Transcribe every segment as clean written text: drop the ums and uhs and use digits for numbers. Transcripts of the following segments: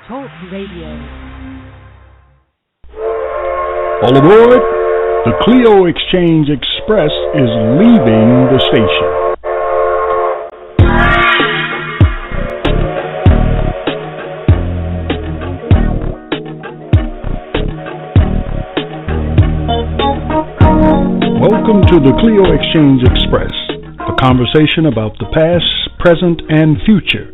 Talk Radio. All aboard! The Clio Exchange Express is leaving the station. Welcome to the Clio Exchange Express, a conversation about the past, present, and future.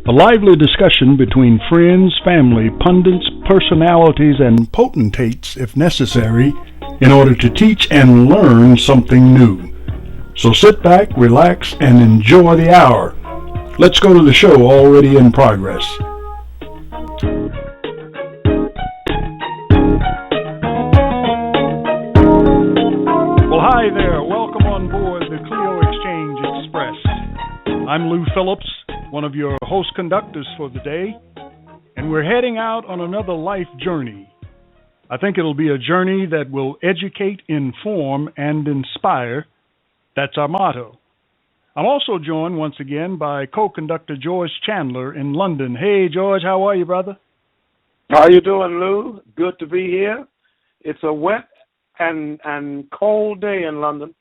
A lively discussion between friends, family, pundits, personalities, and potentates, if necessary, in order to teach and learn something new. So sit back, relax, and enjoy the hour. Let's go to the show already in progress. Well, hi there. Welcome on board the Clio Exchange Express. I'm Lou Phillips, one of your host conductors for the day, and we're heading out on another life journey. I think it'll be a journey that will educate, inform, and inspire. That's our motto. I'm also joined once again by co-conductor George Chandler in London. Hey, George, how are you, brother? How you doing, Lou? Good to be here. It's a wet and cold day in London.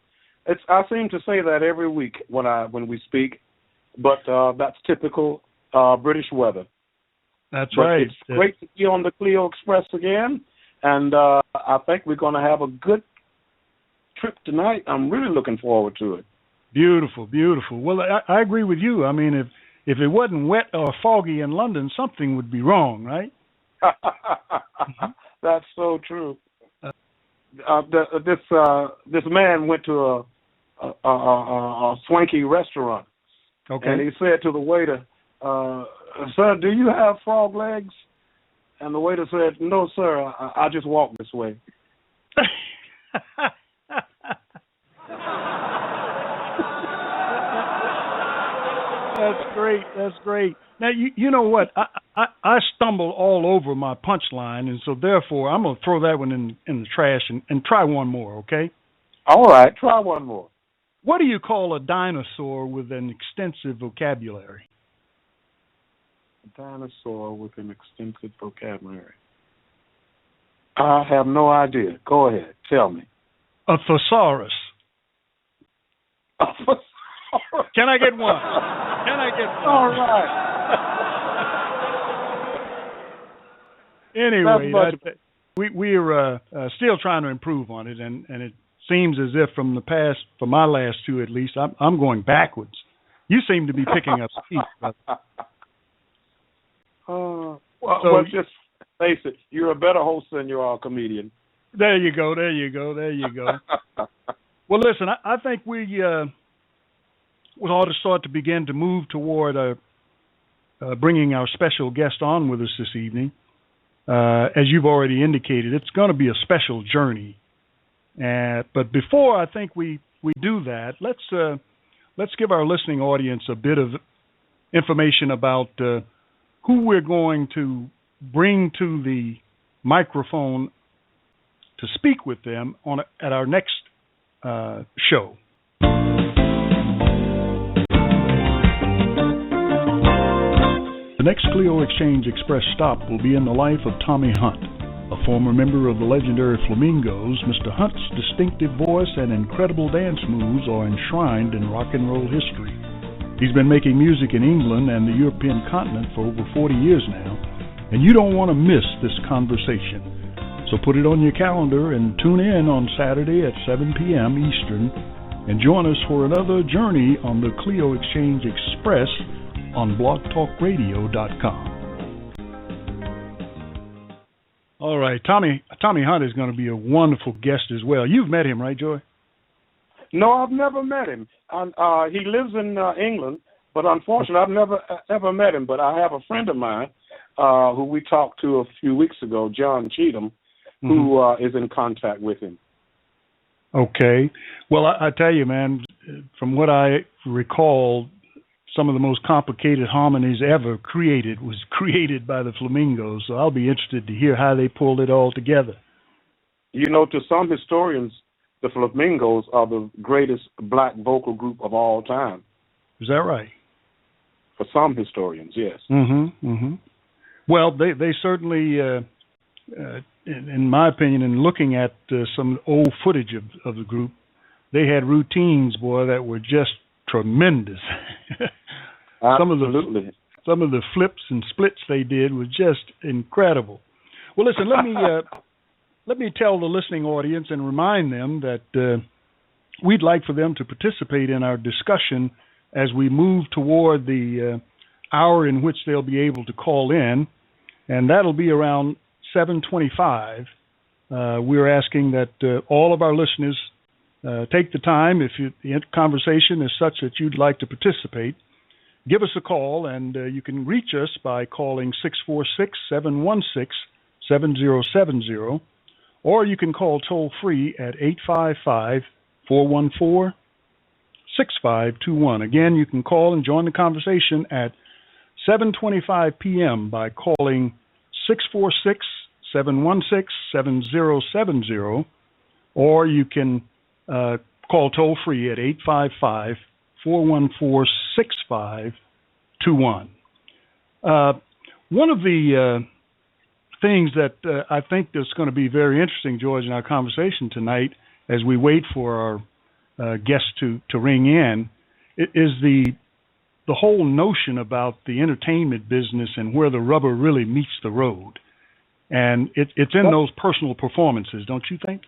I seem to say that every week when we speak, but that's typical British weather. That's right. It's great to be on the Clio Express again, and I think we're going to have a good trip tonight. I'm really looking forward to it. Beautiful, beautiful. Well, I agree with you. I mean, if it wasn't wet or foggy in London, something would be wrong, right? That's so true. This man went to a swanky restaurant, okay, and he said to the waiter, "Sir, do you have frog legs?" And the waiter said, "No, sir. I just walk this way." That's great. That's great. Now, you know what? I stumble all over my punchline, and so therefore I'm going to throw that one in the trash and try one more, okay? All right, try one more. What do you call a dinosaur with an extensive vocabulary? A dinosaur with an extensive vocabulary. I have no idea. Go ahead. Tell me. A thesaurus. A thesaurus. Can I get one? Can I get one? All right. Anyway, we're still trying to improve on it, and it seems as if from the past, for my last two at least, I'm going backwards. You seem to be picking up speed, brother. Well, just face it, you're a better host than you are a comedian. There you go, there you go, there you go. Well, listen, I think we ought to start to begin to move toward bringing our special guest on with us this evening. As you've already indicated, it's going to be a special journey. But before I think we do that, let's give our listening audience a bit of information about who we're going to bring to the microphone to speak with them at our next show. The next Clio Exchange Express stop will be in the life of Tommy Hunt. A former member of the legendary Flamingos, Mr. Hunt's distinctive voice and incredible dance moves are enshrined in rock and roll history. He's been making music in England and the European continent for over 40 years now, and you don't want to miss this conversation. So put it on your calendar and tune in on Saturday at 7 p.m. Eastern and join us for another journey on the Clio Exchange Express on blogtalkradio.com. All right, Tommy Hunt is going to be a wonderful guest as well. You've met him, right, Joy? No, I've never met him. He lives in England, but unfortunately, I've never ever met him. But I have a friend of mine who we talked to a few weeks ago, John Cheatham, who is in contact with him. Okay. Well, I tell you, man, from what I recall, some of the most complicated harmonies ever created was created by the Flamingos. So I'll be interested to hear how they pulled it all together. You know, to some historians, the Flamingos are the greatest black vocal group of all time. Is that right? For some historians, yes. Well, they certainly, in my opinion, in looking at some old footage of the group, they had routines, boy, that were just tremendous. Absolutely. Some of the flips and splits they did was just incredible. Well, listen, let me tell the listening audience and remind them that we'd like for them to participate in our discussion as we move toward the hour in which they'll be able to call in, and that'll be around 7:25. We're asking that all of our listeners take the time, if the conversation is such that you'd like to participate, give us a call, and you can reach us by calling 646-716-7070, or you can call toll-free at 855-414-6521. Again, you can call and join the conversation at 7:25 p.m. by calling 646-716-7070, or you can call toll-free at 855-414-6521. One of the things that I think is going to be very interesting, George, in our conversation tonight, as we wait for our guests to ring in, is the whole notion about the entertainment business and where the rubber really meets the road. And it's in those personal performances, don't you think?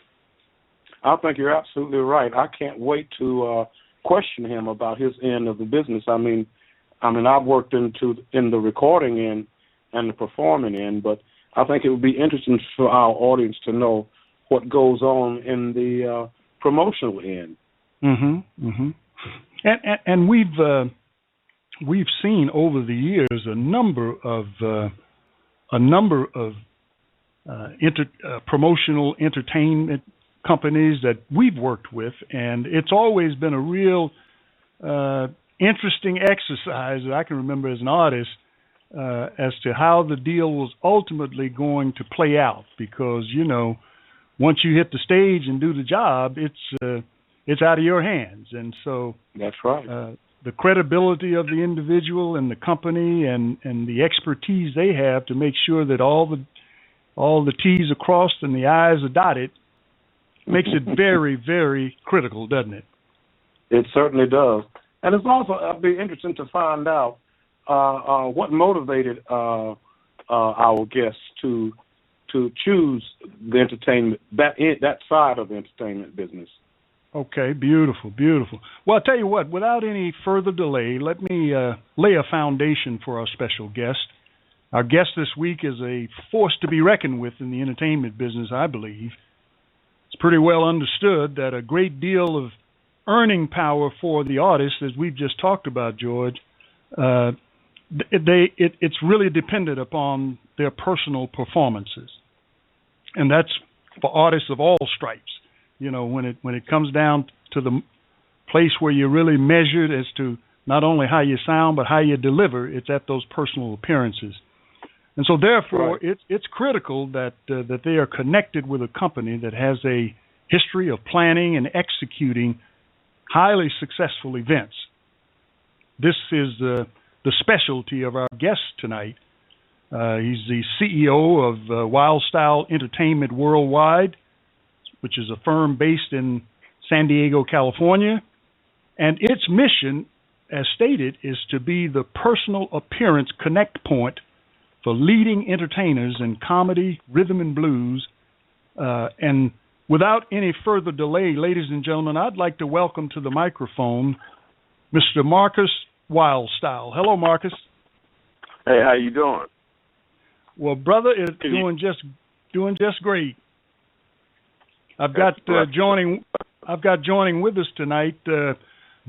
I think you're absolutely right. I can't wait to question him about his end of the business. I mean, I've worked in the recording end and the performing end, but I think it would be interesting for our audience to know what goes on in the promotional end. Mm-hmm. Mm-hmm. And we've seen over the years a number of promotional entertainment companies that we've worked with, and it's always been a real interesting exercise that I can remember as an artist as to how the deal was ultimately going to play out, because once you hit the stage and do the job, it's out of your hands. And so that's right. The credibility of the individual and the company and the expertise they have to make sure that all the T's are crossed and the I's are dotted makes it very, very critical, doesn't it? It certainly does. And it's also be interesting to find out what motivated our guests to choose the entertainment, that side of the entertainment business. Okay, beautiful, beautiful. Well, I'll tell you what, without any further delay, let me lay a foundation for our special guest. Our guest this week is a force to be reckoned with in the entertainment business, I believe. It's pretty well understood that a great deal of earning power for the artists, as we've just talked about, George, it's really dependent upon their personal performances. And that's for artists of all stripes. When it comes down to the place where you're really measured as to not only how you sound, but how you deliver, it's at those personal appearances. And so therefore, right, it's critical that they are connected with a company that has a history of planning and executing highly successful events. This is the specialty of our guest tonight. He's the CEO of Wildstyle Entertainment Worldwide, which is a firm based in San Diego, California. And its mission, as stated, is to be the personal appearance connect point for leading entertainers in comedy, rhythm and blues. And without any further delay, ladies and gentlemen, I'd like to welcome to the microphone Mr. Marcus Wildstyle. Hello, Marcus. Hey, how you doing? Well, brother, it's doing just great. I've got joining with us tonight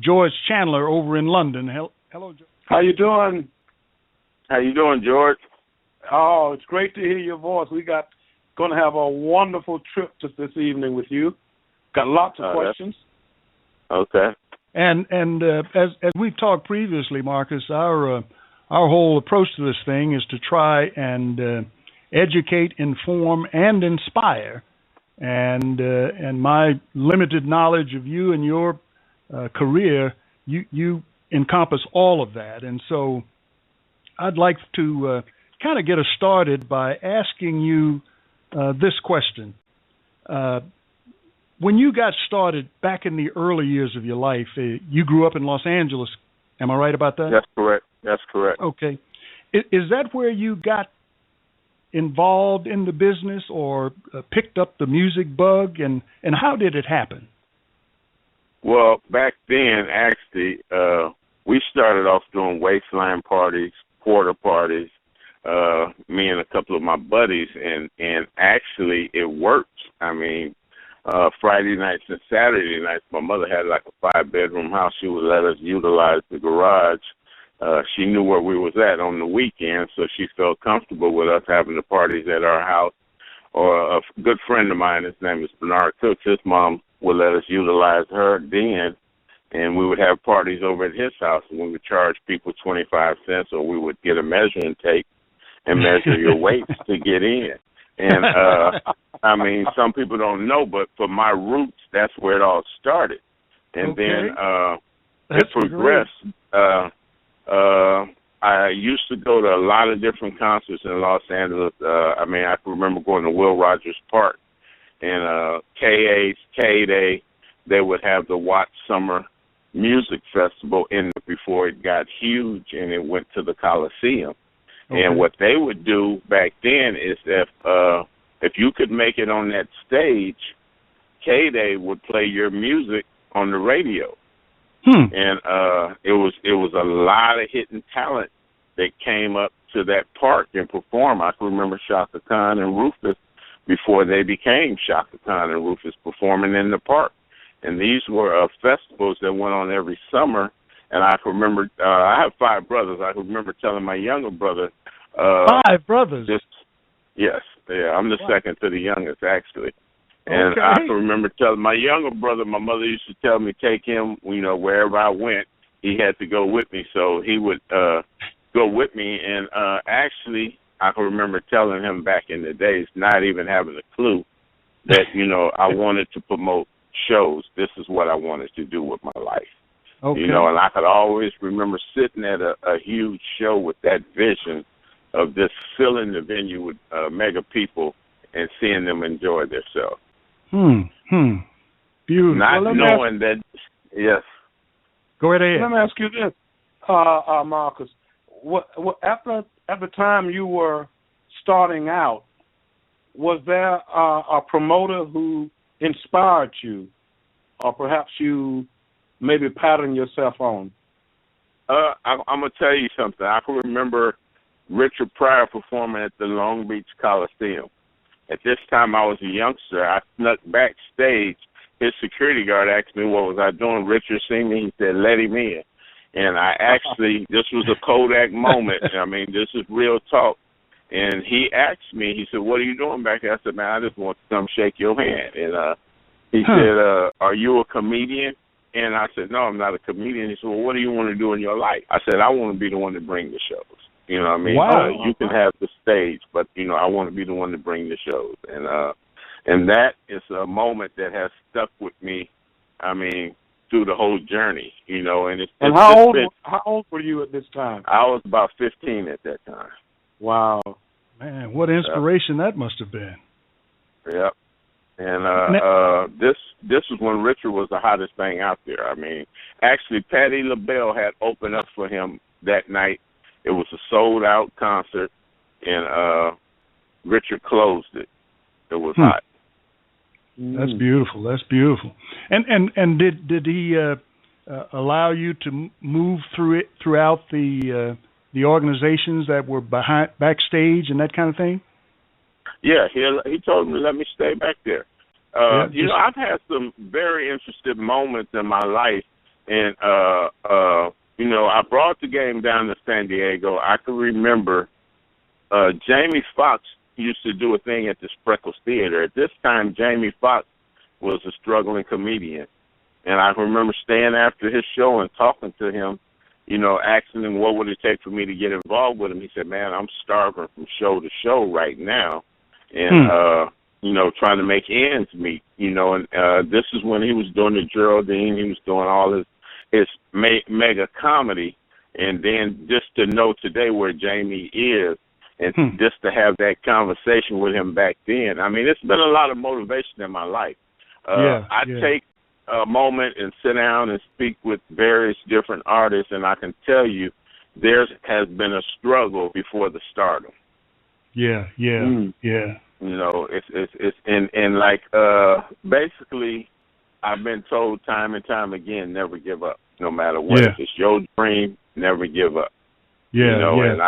George Chandler over in London. Hello, George. How you doing? How you doing, George? Oh, it's great to hear your voice. We going to have a wonderful trip this evening with you. Got lots of questions. Okay. And as we've talked previously, Marcus, our whole approach to this thing is to try and educate, inform, and inspire. And my limited knowledge of you and your career, you encompass all of that. And so I'd like to kind of get us started by asking you this question. When you got started back in the early years of your life, you grew up in Los Angeles. Am I right about that? That's correct. That's correct. Okay. Is that where you got involved in the business or picked up the music bug, and how did it happen? Well, back then, actually, we started off doing wasteland parties, quarter parties, me and a couple of my buddies, and actually it worked. I mean, Friday nights and Saturday nights, my mother had like a 5-bedroom house. She would let us utilize the garage. She knew where we was at on the weekend, so she felt comfortable with us having the parties at our house. Or a good friend of mine, his name is Bernard Cooks, his mom would let us utilize her then, and we would have parties over at his house, and we would charge people 25 cents, or we would get a measuring tape and measure your weights to get in. And, I mean, some people don't know, but for my roots, that's where it all started. And then it progressed. I used to go to a lot of different concerts in Los Angeles. I mean, I can remember going to Will Rogers Park and K-Day. They would have the Watts Summer Music Festival before it got huge and it went to the Coliseum. Okay. And what they would do back then is if you could make it on that stage, K-Day would play your music on the radio. And it was a lot of hidden talent that came up to that park and performed. I can remember Shaka Khan and Rufus before they became Shaka Khan and Rufus performing in the park. And these were festivals that went on every summer. And I can remember, I have 5 brothers. I can remember telling my younger brother. 5 brothers? Yes. Yeah, I'm the second to the youngest, actually. And okay. I can remember telling my younger brother, my mother used to tell me, take him, wherever I went, he had to go with me. So he would go with me. And actually, I can remember telling him back in the days, not even having a clue, that, I wanted to promote shows. This is what I wanted to do with my life. Okay. And I could always remember sitting at a huge show with that vision of just filling the venue with mega people and seeing them enjoy themselves. Beautiful. Not knowing that, yes. Go right ahead. Let me ask you this, Marcus. What at the time you were starting out, was there a promoter who inspired you, or perhaps you maybe patterned yourself on? I'm gonna tell you something. I can remember Richard Pryor performing at the Long Beach Coliseum. At this time, I was a youngster. I snuck backstage. His security guard asked me what was I doing. Richard seen me. He said, let him in. And I actually, this was a Kodak moment. I mean, this is real talk. And he asked me, he said, what are you doing back there? I said, man, I just want to come shake your hand. And he said, are you a comedian? And I said, no, I'm not a comedian. He said, well, what do you want to do in your life? I said, I want to be the one to bring the shows. You know what I mean? Wow. You can have the stage, but, I want to be the one to bring the shows. And that is a moment that has stuck with me, I mean, through the whole journey, And how old were you at this time? I was about 15 at that time. Wow. Man, what inspiration that must have been. Yep. And this was when Richard was the hottest thing out there. I mean, actually, Patti LaBelle had opened up for him that night. It was a sold-out concert, and Richard closed it. It was hot. That's beautiful. That's beautiful. And did he allow you to move throughout the organizations that were backstage and that kind of thing? Yeah, he told me to let me stay back there. I've had some very interesting moments in my life, and I brought the game down to San Diego. I can remember Jamie Foxx used to do a thing at the Spreckles Theater. At this time, Jamie Foxx was a struggling comedian. And I remember staying after his show and talking to him, asking him what would it take for me to get involved with him. He said, man, I'm starving from show to show right now. And, trying to make ends meet, and this is when he was doing the Geraldine. He was doing all his mega comedy. And then just to know today where Jamie is, and just to have that conversation with him back then. I mean, it's been a lot of motivation in my life. I take a moment and sit down and speak with various different artists, and I can tell you there has been a struggle before the stardom. Yeah. You know, it's and like basically, I've been told time and time again, never give up, no matter what. If it's your dream, never give up. And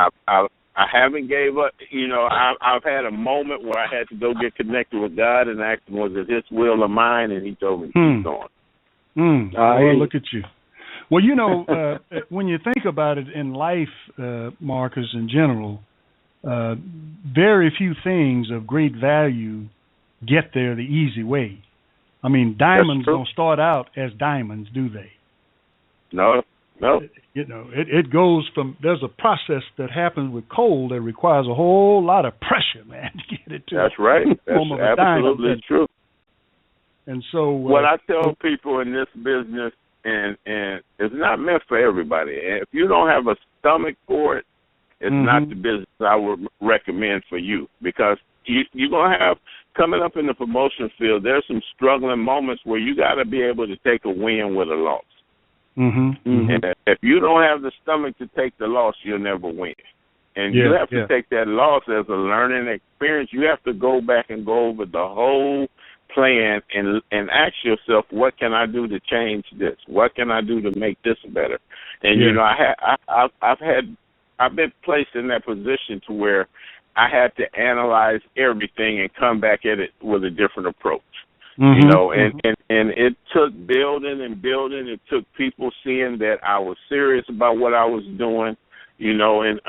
I haven't gave up. You know, I've had a moment where I had to go get connected with God and ask him, was it His will or mine? And He told me, keep going. Well, look at you. Well, you know, when you think about it in life, Marcus, in general, very few things of great value get there the easy way. I mean, diamonds don't start out as diamonds, do they? No. You know, it goes from, there's a process that happens with coal that requires a whole lot of pressure, man, to get it to. That's right. That's absolutely true. And so what I tell people in this business, and it's not meant for everybody. And if you don't have a stomach for it, it's not the business I would recommend for you, because you're going to have, coming up in the promotion field, there's some struggling moments where you got to be able to take a win with a loss. And if you don't have the stomach to take the loss, you'll never win. And you have to take that loss as a learning experience. You have to go back and go over the whole plan and ask yourself, what can I do to change this? What can I do to make this better? And you know, I've been placed in that position to where I had to analyze everything and come back at it with a different approach. You know, and it took building and building. It took people seeing that I was serious about what I was doing, you know, and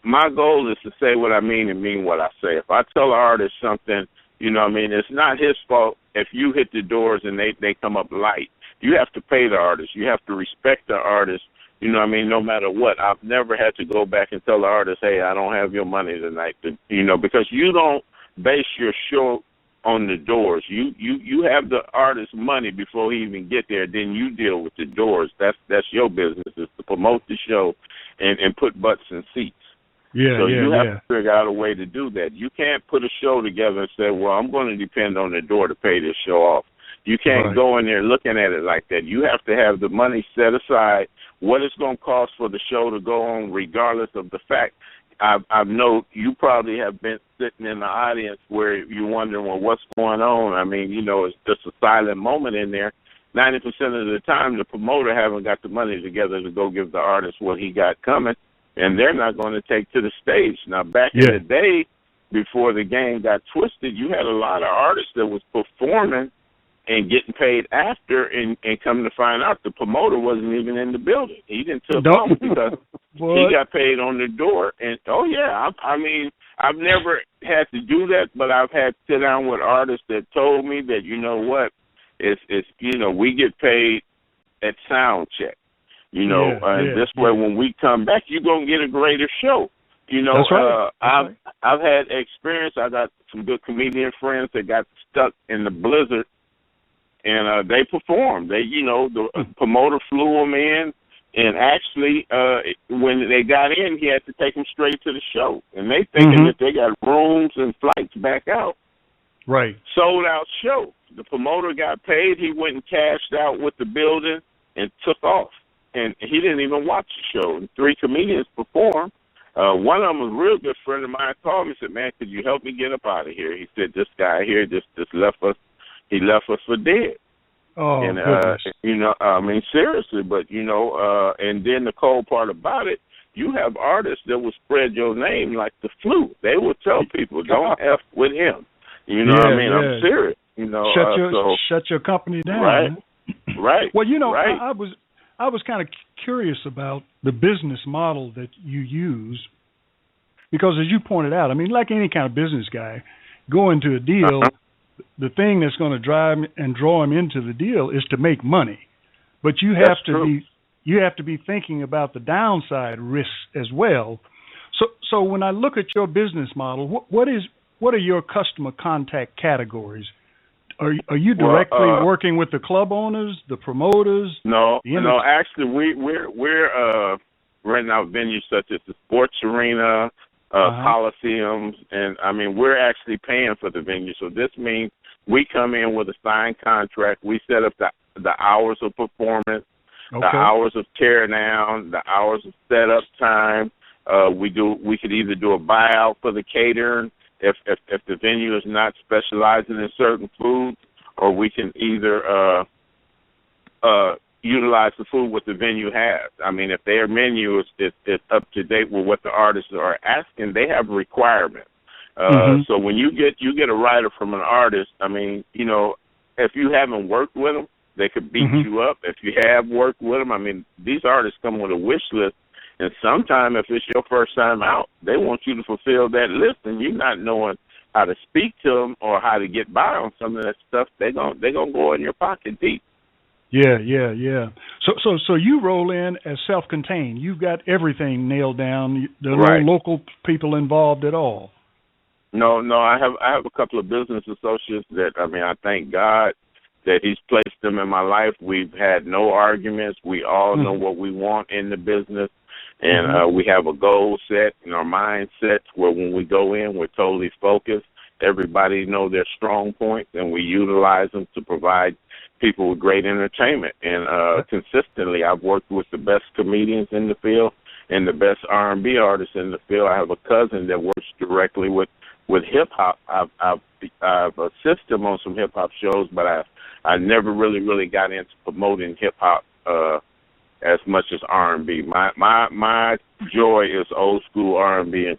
my goal is to say what I mean and mean what I say. If I tell an artist something, you know what I mean, it's not his fault if you hit the doors and they come up light. You have to pay the artist. You have to respect the artist. You know what I mean? No matter what. I've never had to go back and tell the artist, hey, I don't have your money tonight. You know, because you don't base your show on the doors. You have the artist's money before he even get there. Then you deal with the doors. That's your business, is to promote the show and put butts in seats. So you have to figure out a way to do that. You can't put a show together and say, well, I'm going to depend on the door to pay this show off. You can't go in there looking at it like that. You have to have the money set aside, what it's going to cost for the show to go on, regardless of the fact. I know you probably have been sitting in the audience where you're wondering, well, what's going on? I mean, you know, it's just a silent moment in there. 90% of the time, the promoter haven't got the money together to go give the artist what he got coming, and they're not going to take to the stage. Now, back in the day, before the game got twisted, you had a lot of artists that was performing and getting paid after, and come to find out the promoter wasn't even in the building. He didn't took off because he got paid on the door. And, I mean, I've never had to do that, but I've had to sit down with artists that told me that, you know what, it's you know, we get paid at sound check. You know, this way when we come back, you're going to get a greater show. You know, I've had experience. I got some good comedian friends that got stuck in the blizzard, and they performed. They, you know, the promoter flew them in, and actually, when they got in, he had to take them straight to the show. And they thinking that they got rooms and flights back out. Right. Sold out show. The promoter got paid. He went and cashed out with the building and took off. And he didn't even watch the show. And 3 comedians performed. One of them was a real good friend of mine. Called me and said, man, could you help me get up out of here? He said, this guy here just left us. He left us for dead. Oh, and, goodness. You know, I mean, seriously, but, you know, and then the cold part about it, you have artists that will spread your name like the flu. They will tell people, don't F with him. You know what I mean? I'm serious. You know, shut your company down. Right, man. Right. Well, you know, I was kind of curious about the business model that you use, because as you pointed out, I mean, like any kind of business guy, going to a deal, the thing that's going to drive and draw him into the deal is to make money. But you have to be thinking about the downside risks as well. So when I look at your business model, what are your customer contact categories? Are you directly working with the club owners, the promoters? No. Actually, we're renting out venues such as the sports arena, coliseums, and I mean we're actually paying for the venue. So this means we come in with a signed contract. We set up the hours of performance, the hours of tear down, the hours of setup time. We could either do a buyout for the catering if the venue is not specializing in certain foods, or we can either utilize the food what the venue has. I mean, if their menu is up to date with what the artists are asking, they have requirements. So when you get a rider from an artist, I mean, you know, if you haven't worked with them, they could beat you up. If you have worked with them, I mean, these artists come with a wish list, and sometimes if it's your first time out, they want you to fulfill that list, and you're not knowing how to speak to them or how to get by on some of that stuff. They're gonna go in your pocket deep. Yeah. So you roll in as self-contained. You've got everything nailed down. There are no local people involved at all. No. I have a couple of business associates that, I mean, I thank God that He's placed them in my life. We've had no arguments. We all know what we want in the business, and we have a goal set and our mindset where when we go in, we're totally focused. Everybody know their strong points, and we utilize them to provide people with great entertainment. And consistently, I've worked with the best comedians in the field and the best R&B artists in the field. I have a cousin that works directly with hip hop. I've assisted him on some hip hop shows, but I never really got into promoting hip hop as much as R&B. My joy is old school R&B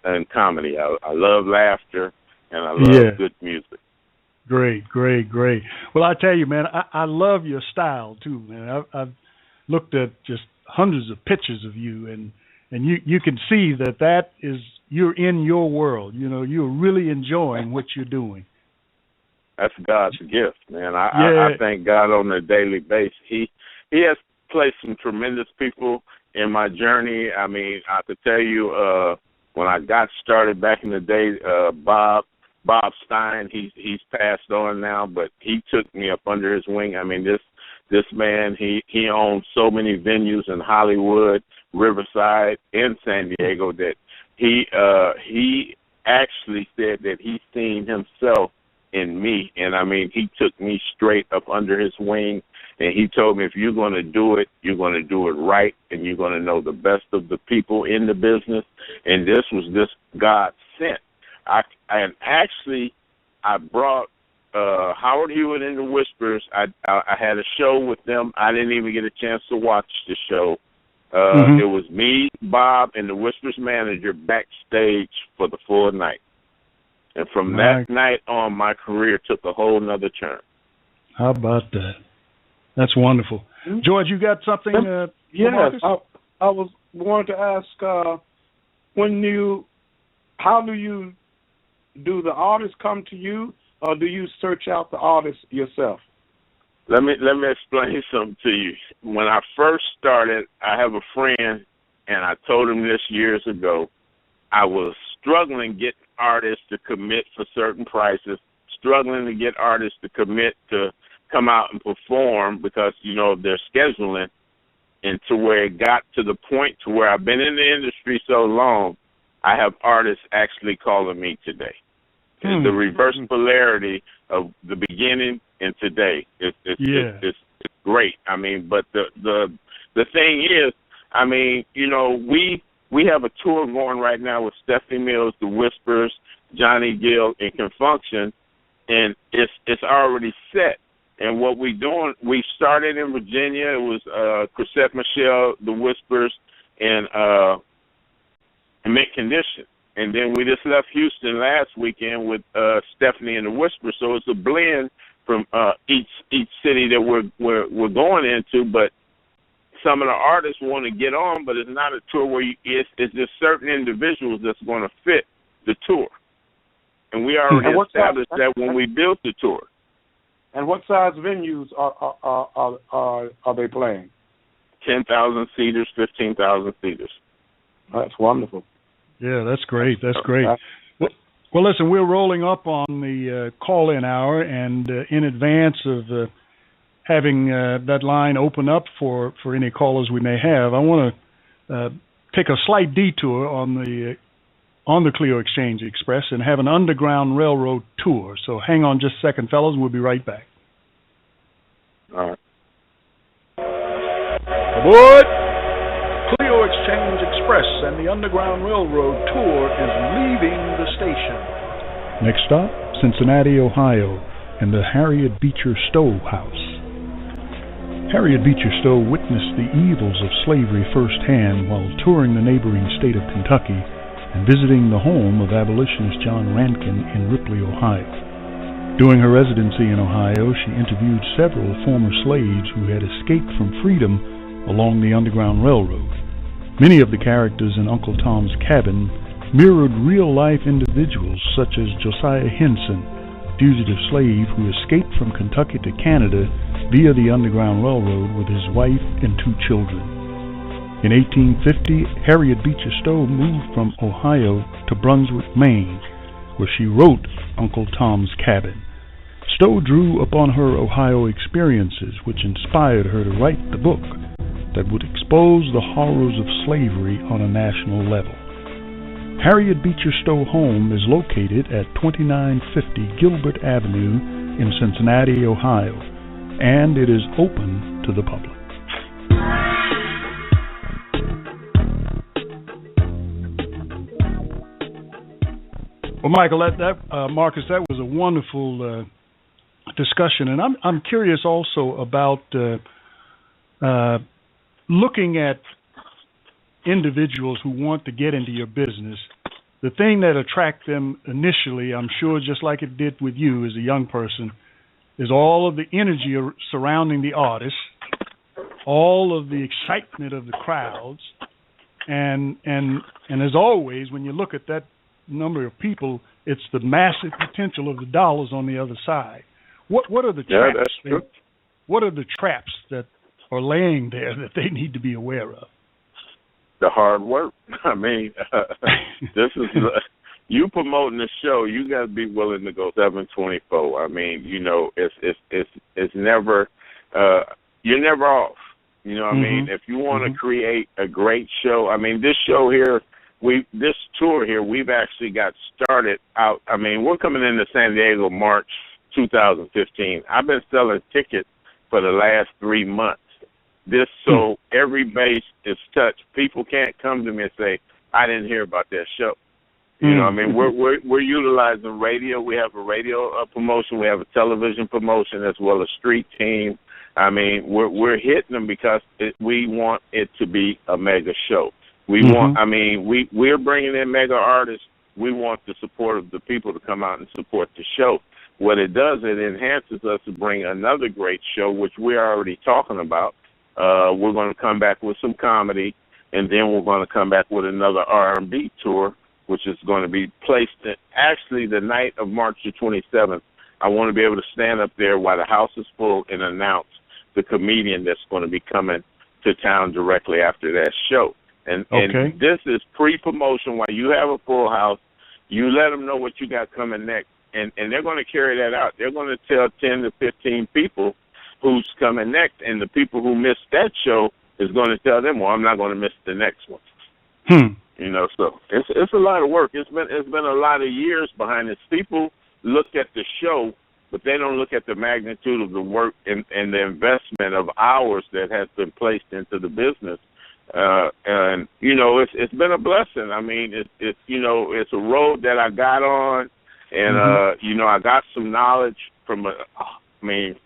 and comedy. I love laughter, and I love good music. Great. Well, I tell you, man, I love your style too, man. I've looked at just hundreds of pictures of you, and you can see that is, you're in your world. You know, you're really enjoying what you're doing. That's God's gift, man. I thank God on a daily basis. He has placed some tremendous people in my journey. I mean, I could tell you when I got started back in the day, Bob Stein, he's passed on now, but he took me up under his wing. I mean, this man, he owns so many venues in Hollywood, Riverside, and San Diego that he actually said that he's seen himself in me. And I mean, he took me straight up under his wing, and he told me, if you're going to do it, you're going to do it right, and you're going to know the best of the people in the business. And this was just God sent. I brought Howard Hewitt and the Whispers. I had a show with them. I didn't even get a chance to watch the show. It was me, Bob, and the Whispers manager backstage for the full night. And from that night on, my career took a whole nother turn. How about that? That's wonderful. George, you got something? Yes, I was wanted to ask, how do the artists come to you, or do you search out the artists yourself? Let me explain something to you. When I first started, I have a friend, and I told him this years ago. I was struggling to get artists to commit for certain prices, struggling to get artists to commit to come out and perform because, you know, they're scheduling, and to where it got to the point to where I've been in the industry so long, I have artists actually calling me today. And the reverse polarity of the beginning and today it's great. I mean, but the thing is, I mean, you know, we have a tour going right now with Stephanie Mills, the Whispers, Johnny Gill, and Confunction, and it's already set. And what we're doing, we started in Virginia. It was Chrisette Michelle, the Whispers, and Mint Condition. And then we just left Houston last weekend with Stephanie and the Whispers. So it's a blend from each city that we're going into. But some of the artists want to get on, but it's not a tour where it's just certain individuals that's going to fit the tour. And we already established that when we built the tour. And what size venues are they playing? 10,000 seaters, 15,000 seaters. That's wonderful. Yeah, that's great. That's great. Well, listen, we're rolling up on the call-in hour, and in advance of having that line open up for any callers we may have, I want take a slight detour on the Clio Exchange Express and have an Underground Railroad tour. So hang on just a second, fellas. We'll be right back. All right. Aboard! Clio Exchange Express and the Underground Railroad tour is leaving the station. Next stop, Cincinnati, Ohio, and the Harriet Beecher Stowe House. Harriet Beecher Stowe witnessed the evils of slavery firsthand while touring the neighboring state of Kentucky and visiting the home of abolitionist John Rankin in Ripley, Ohio. During her residency in Ohio, she interviewed several former slaves who had escaped from freedom along the Underground Railroad. Many of the characters in Uncle Tom's Cabin mirrored real-life individuals such as Josiah Henson, a fugitive slave who escaped from Kentucky to Canada via the Underground Railroad with his wife and 2 children. In 1850, Harriet Beecher Stowe moved from Ohio to Brunswick, Maine, where she wrote Uncle Tom's Cabin. Stowe drew upon her Ohio experiences, which inspired her to write the book that would expose the horrors of slavery on a national level. Harriet Beecher Stowe home is located at 2950 Gilbert Avenue in Cincinnati, Ohio, and it is open to the public. Well, Michael, Marcus, that was a wonderful discussion, and I'm curious also about looking at individuals who want to get into your business. The thing that attracts them initially, I'm sure, just like it did with you as a young person, is all of the energy surrounding the artist, all of the excitement of the crowds, and as always, when you look at that number of people, it's the massive potential of the dollars on the other side. What are the traps? That's true. What are the traps that are laying there that they need to be aware of? The hard work. I mean, this is you promoting the show. You got to be willing to go 7/24. I mean, it's never you're never off. You know what I mean? If you want to create a great show, I mean, this show here, this tour here, we've actually got started out. I mean, we're coming into San Diego March 2015. I've been selling tickets for the last 3 months. So every base is touched. People can't come to me and say, I didn't hear about that show. You know what I mean? We're utilizing radio. We have a radio promotion. We have a television promotion as well as street team. I mean, we're hitting them because we want it to be a mega show. We're bringing in mega artists. We want the support of the people to come out and support the show. What it does, it enhances us to bring another great show, which we're already talking about. We're going to come back with some comedy, and then we're going to come back with another R&B tour, which is going to be placed actually the night of March the 27th. I want to be able to stand up there while the house is full and announce the comedian that's going to be coming to town directly after that show. And this is pre-promotion. While you have a full house, you let them know what you got coming next, and they're going to carry that out. They're going to tell 10 to 15 people who's coming next, and the people who missed that show is going to tell them, well, I'm not going to miss the next one. So it's a lot of work. It's been a lot of years behind this. People look at the show, but they don't look at the magnitude of the work and the investment of hours that has been placed into the business. And it's been a blessing. I mean, it's a road that I got on, and I got some knowledge from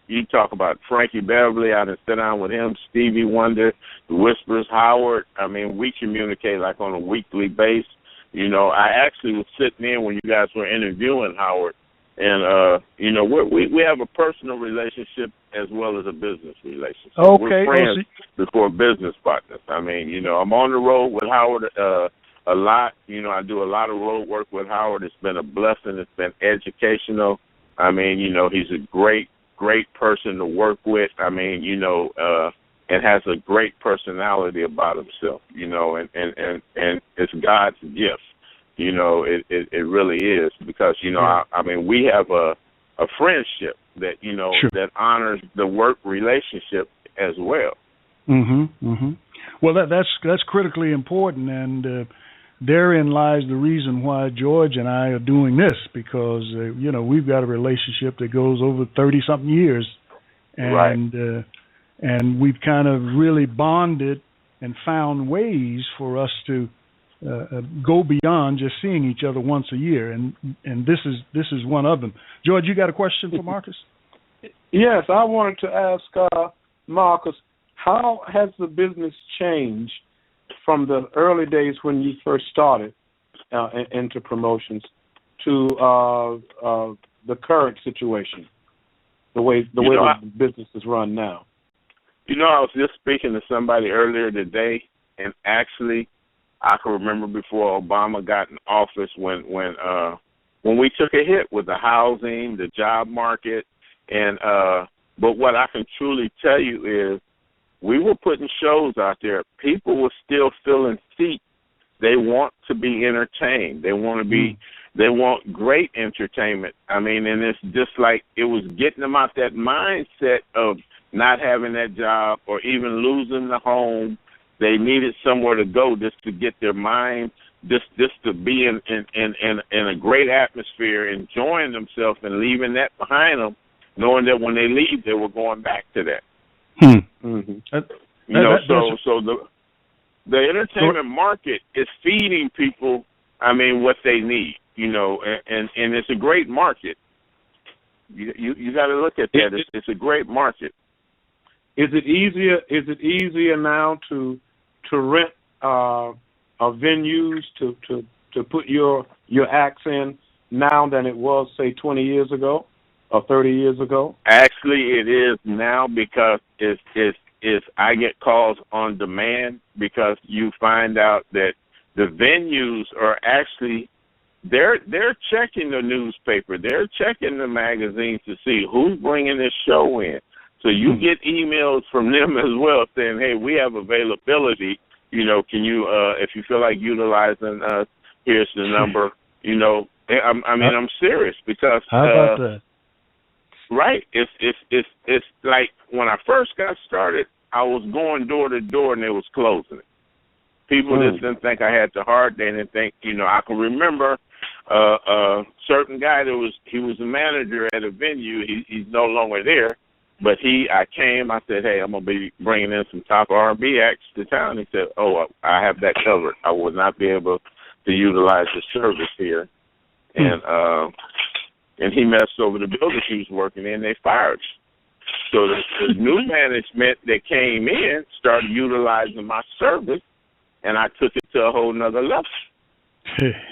you talk about Frankie Beverly. I done sit down with him, Stevie Wonder, the Whispers, Howard. I mean, we communicate like on a weekly basis. I actually was sitting in when you guys were interviewing Howard, and we have a personal relationship as well as a business relationship. Okay. We're friends before business partners. I mean, I'm on the road with Howard a lot. I do a lot of road work with Howard. It's been a blessing. It's been educational. I mean, he's a great person to work with. I mean, and has a great personality about himself, and it's God's gift. It really is because, we have a friendship that, that honors the work relationship as well. Well, that's critically important, and therein lies the reason why George and I are doing this, because we've got a relationship that goes over 30-something years, and right. And we've kind of really bonded and found ways for us to go beyond just seeing each other once a year, and this is one of them. George, you got a question for Marcus? Yes, I wanted to ask Marcus, how has the business changed from the early days when you first started into promotions to the current situation, the way the business is run now? I was just speaking to somebody earlier today, and actually, I can remember before Obama got in office when we took a hit with the housing, the job market, and but what I can truly tell you is we were putting shows out there. People were still filling seats. They want to be entertained. They want to be. They want great entertainment. I mean, and it's just like it was getting them out that mindset of not having that job or even losing the home. They needed somewhere to go just to get their mind, just to be in a great atmosphere, enjoying themselves and leaving that behind them, knowing that when they leave, they were going back to that. Mm-hmm. So the entertainment market is feeding people, what they need, and it's a great market. You got to look at that. It's a great market. Is it easier now to rent venues to put your acts in now than it was, say, 20 years ago or 30 years ago? Actually, it is now, because I get calls on demand, because you find out that the venues are actually they're checking the newspaper, they're checking the magazines to see who's bringing this show in. So you get emails from them as well saying, hey, we have availability. Can you, if you feel like utilizing us, here's the number. I'm serious, because how about that? Right. It's like when I first got started, I was going door to door and they was closing it. People just didn't think I had the heart. They didn't think, I can remember a certain guy he was a manager at a venue. He's no longer there. But I said, hey, I'm going to be bringing in some top R&B acts to town. He said, oh, I have that covered. I will not be able to utilize the service here. And he messed over the building he was working in. They fired him. So the new management that came in started utilizing my service, and I took it to a whole nother level.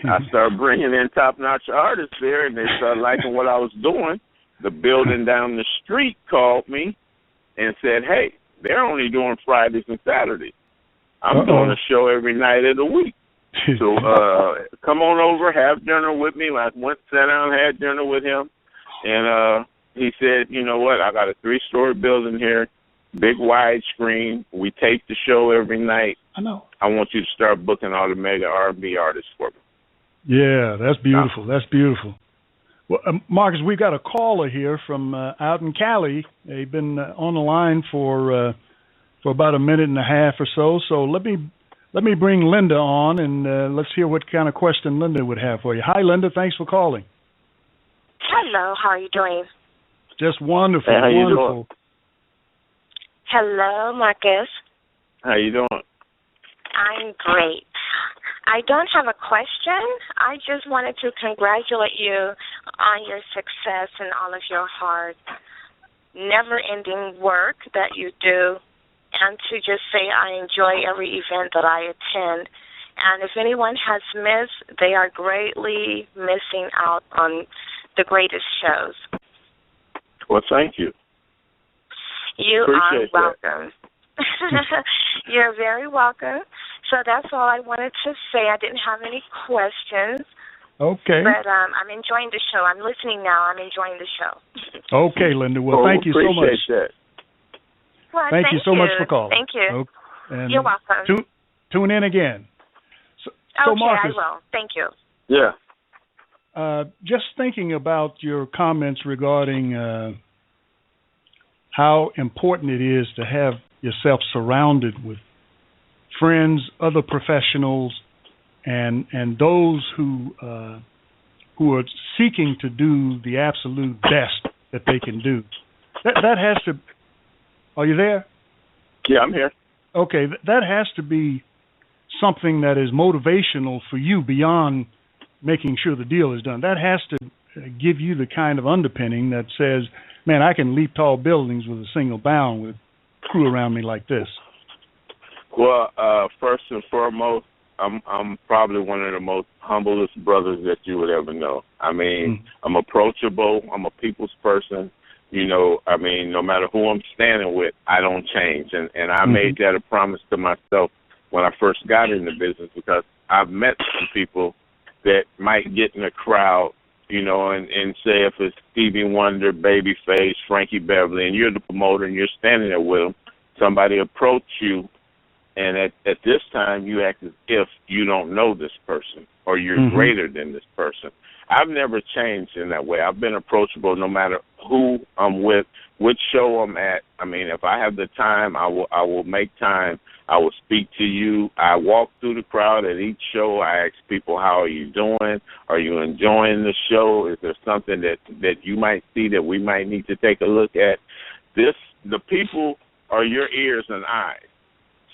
I started bringing in top-notch artists there, and they started liking what I was doing. The building down the street called me and said, hey, they're only doing Fridays and Saturdays. I'm doing a show every night of the week. So come on over, have dinner with me. I went, sat down, had dinner with him, and he said, you know what, I got a 3-story building here, big wide screen. We tape the show every night. I know. I want you to start booking all the mega R&B artists for me. Yeah, that's beautiful. That's beautiful. Well, Marcus, we've got a caller here from out in Cali. They've been on the line for about a minute and a half or so. So let me bring Linda on, and let's hear what kind of question Linda would have for you. Hi, Linda. Thanks for calling. Hello. How are you doing? Just wonderful. Hey, how you wonderful. doing? Hello, Marcus. How you doing? I'm great. I don't have a question. I just wanted to congratulate you on your success and all of your hard, never-ending work that you do, and to just say I enjoy every event that I attend. And if anyone has missed, they are greatly missing out on the greatest shows. Well, thank you. You Appreciate are welcome. You're very welcome. So that's all I wanted to say. I didn't have any questions. Okay. But I'm enjoying the show. I'm listening now. I'm enjoying the show. Okay, Linda. Well, thank you so much. That. Well, thank you so much for calling. Thank you. Okay. You're welcome. Tune in again. So okay, Marcus, I will. Thank you. Yeah. Just thinking about your comments regarding how important it is to have yourself surrounded with friends, other professionals, and those who are seeking to do the absolute best that they can do. That has to. Are you there? Yeah, I'm here. Okay, that has to be something that is motivational for you beyond making sure the deal is done. That has to give you the kind of underpinning that says, man, I can leap tall buildings with a single bound with a crew around me like this. Well, first and foremost, I'm probably one of the most humblest brothers that you would ever know. I mean, I'm approachable. I'm a people's person. You know, I mean, no matter who I'm standing with, I don't change. And I made that a promise to myself when I first got in the business, because I've met some people that might get in a crowd, you know, and say if it's Stevie Wonder, Babyface, Frankie Beverly, and you're the promoter and you're standing there with them, somebody approach you, and at this time you act as if you don't know this person or you're greater than this person. I've never changed in that way. I've been approachable no matter who I'm with, which show I'm at. I mean, if I have the time, I will make time. I will speak to you. I walk through the crowd at each show. I ask people, how are you doing? Are you enjoying the show? Is there something that you might see that we might need to take a look at? The people are your ears and eyes.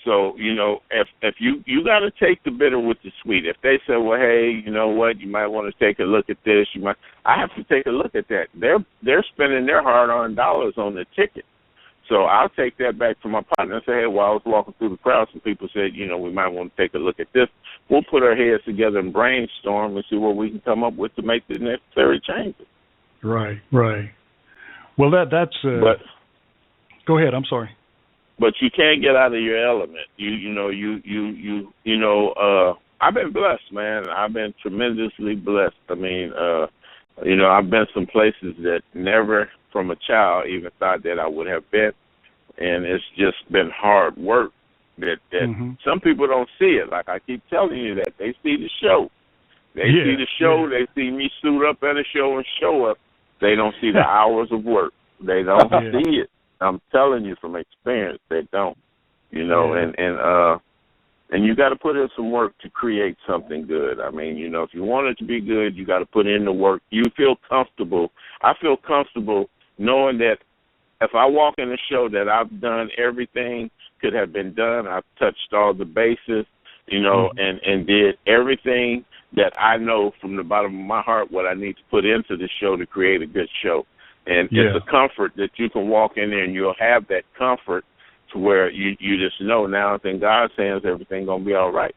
So, you know, if you got to take the bitter with the sweet. If they say, well, hey, you know what, you might want to take a look at this. I have to take a look at that. They're spending their hard-earned dollars on the ticket. So I'll take that back to my partner and say, hey, while I was walking through the crowd, some people said, you know, we might want to take a look at this. We'll put our heads together and brainstorm and see what we can come up with to make the necessary changes. Right. Well, that's. Go ahead. I'm sorry. But you can't get out of your element. I've been blessed, man. I've been tremendously blessed. I mean, I've been some places that never from a child even thought that I would have been. And it's just been hard work that some people don't see it. Like I keep telling you that. They see the show. They see the show. Yeah. They see me suit up at a show and show up. They don't see the hours of work. They don't see it. I'm telling you from experience, they don't, and you got to put in some work to create something good. I mean, if you want it to be good, you got to put in the work. You feel comfortable. I feel comfortable knowing that if I walk in a show that I've done everything could have been done. I've touched all the bases, and did everything that I know from the bottom of my heart what I need to put into the show to create a good show. And it's a comfort that you can walk in there and you'll have that comfort to where you just know now that in God's hands everything going to be all right.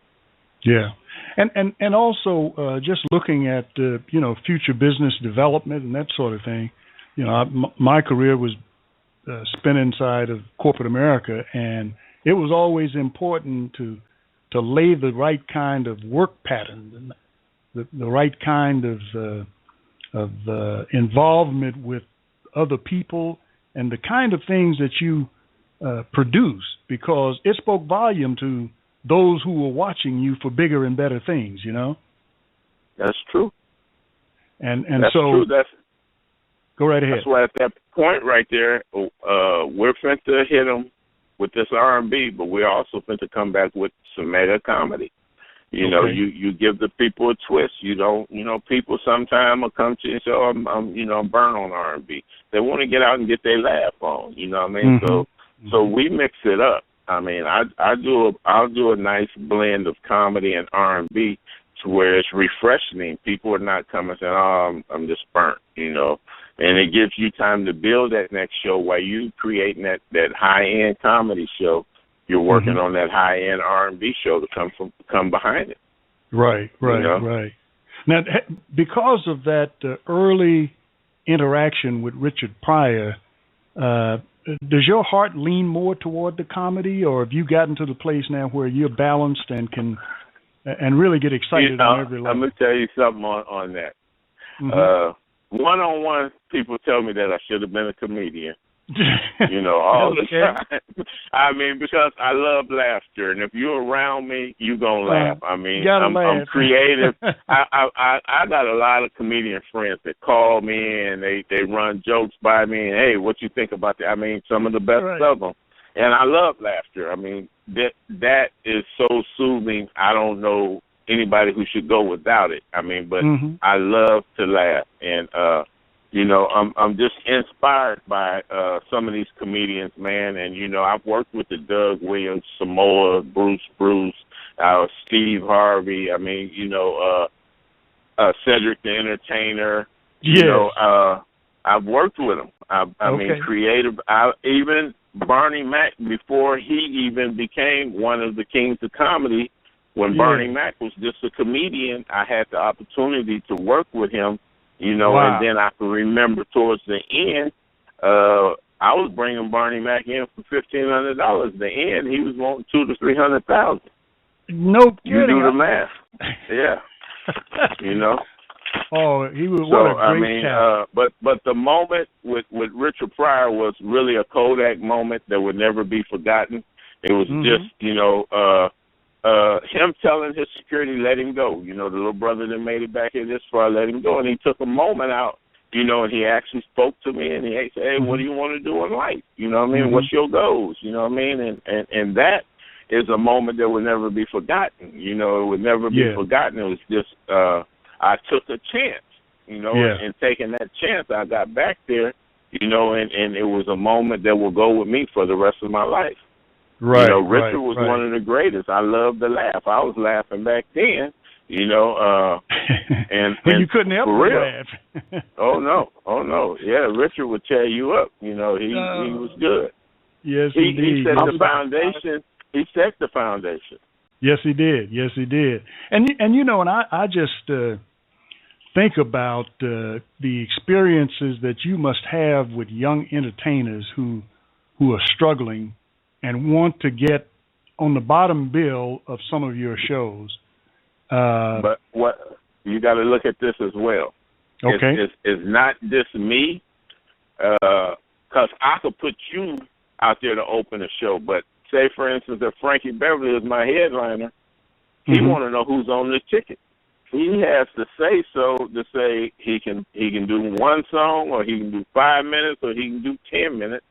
Yeah. And also just looking at, future business development and that sort of thing, my career was spent inside of corporate America, and it was always important to lay the right kind of work pattern, the right kind of involvement with other people and the kind of things that you produce, because it spoke volume to those who were watching you for bigger and better things, That's true. And that's so true. Go right ahead. That's why at that point right there, we're finna hit them with this R&B, but we're also finna come back with some mega comedy. You give the people a twist. You don't, people sometimes will come to you and say, oh, I'm burnt on R&B. They want to get out and get their laugh on, you know what I mean? So we mix it up. I mean, I'll do a nice blend of comedy and R&B to where it's refreshing. People are not coming saying, oh, I'm just burnt, and it gives you time to build that next show while you creating that high-end comedy show. You're working on that high-end R&B show to come behind it. Right. Now, because of that early interaction with Richard Pryor, does your heart lean more toward the comedy, or have you gotten to the place now where you're balanced and can and really get excited on every level? I'm going to tell you something on that. One-on-one, people tell me that I should have been a comedian. All the time. I mean, because I love laughter, and if you're around me, you're gonna laugh. I mean, I'm creative. I got a lot of comedian friends that call me and they run jokes by me and, hey, what you think about that? I mean, some of the best of them, and I love laughter. I mean, that is so soothing. I don't know anybody who should go without it. I mean, but I love to laugh, and I'm just inspired by some of these comedians, man. And I've worked with the Doug Williams, Samoa, Bruce, Steve Harvey. I mean, Cedric the Entertainer. Yes. I've worked with them. I mean, creative. Even Barney Mac, before he even became one of the kings of comedy, when Barney Mac was just a comedian, I had the opportunity to work with him, wow. And then I can remember towards the end, I was bringing Barney Mac in for $1,500. The end, he was wanting $200,000 to $300,000. No kidding. You do the math. Yeah. Oh, he was what a great talent. But the moment with Richard Pryor was really a Kodak moment that would never be forgotten. It was just, him telling his security, let him go. The little brother that made it back here this far, let him go. And he took a moment out, and he actually spoke to me, and he said, hey, what do you want to do in life? You know what I mean? What's your goals? You know what I mean? And that is a moment that will never be forgotten. It would never be forgotten. It was just, I took a chance, and taking that chance, I got back there, and it was a moment that will go with me for the rest of my life. Right. Richard was one of the greatest. I loved to laugh. I was laughing back then, and you couldn't help but laugh. Oh no. Yeah, Richard would tear you up. He was good. Yes, he set the foundation. He set the foundation. Yes, he did. And I just think about the experiences that you must have with young entertainers who are struggling and want to get on the bottom bill of some of your shows. But what you got to look at this as well. Okay, it's not just me, because I could put you out there to open a show. But say, for instance, if Frankie Beverly is my headliner, he want to know who's on the ticket. He has to say so to say he can do one song, or he can do 5 minutes, or he can do 10 minutes,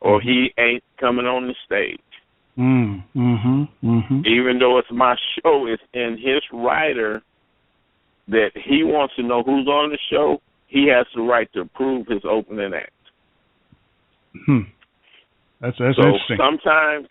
or he ain't coming on the stage. Even though it's my show, it's in his rider that he wants to know who's on the show. He has the right to approve his opening act. That's so interesting. Sometimes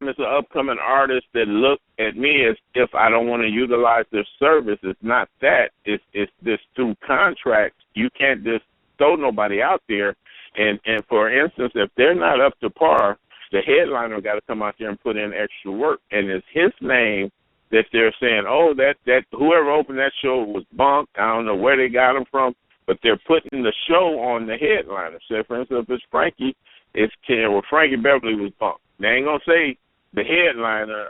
it's an upcoming artist that look at me as if I don't want to utilize their service. It's not that. It's this through contracts. You can't just throw nobody out there. And for instance, if they're not up to par, the headliner got to come out there and put in extra work. And it's his name that they're saying, oh, that whoever opened that show was bunk. I don't know where they got him from, but they're putting the show on the headliner. So, for instance, if it's Frankie, it's Tim. Well, Frankie Beverly was bunk. They ain't gonna say the headliner,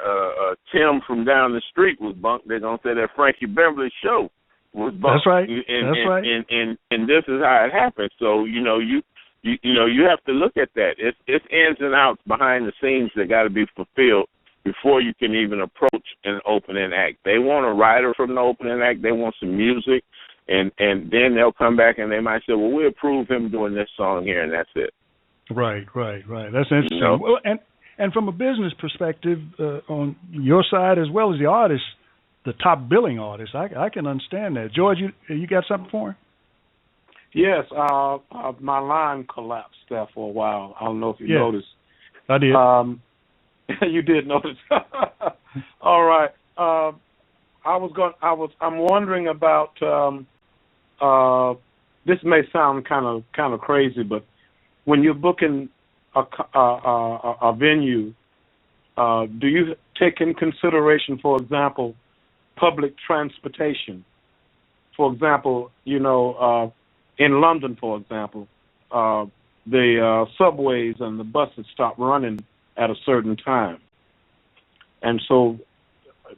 Tim from down the street was bunk. They're gonna say that Frankie Beverly show was bunk. That's right. And this is how it happens. So you have to look at that. It's ins and outs behind the scenes that got to be fulfilled before you can even approach an opening act. They want a writer from the opening act. They want some music, and then they'll come back and they might say, well, we approve him doing this song here, and that's it. Right. That's interesting. Well, and from a business perspective, on your side as well as the artist, the top billing artist, I can understand that. George, you got something for him? Yes, my line collapsed there for a while. I don't know if you noticed. I did. You did notice. All right. I'm wondering about. This may sound kind of crazy, but when you're booking a venue, do you take in consideration, for example, public transportation? For example, in London, for example, the subways and the buses stop running at a certain time. And so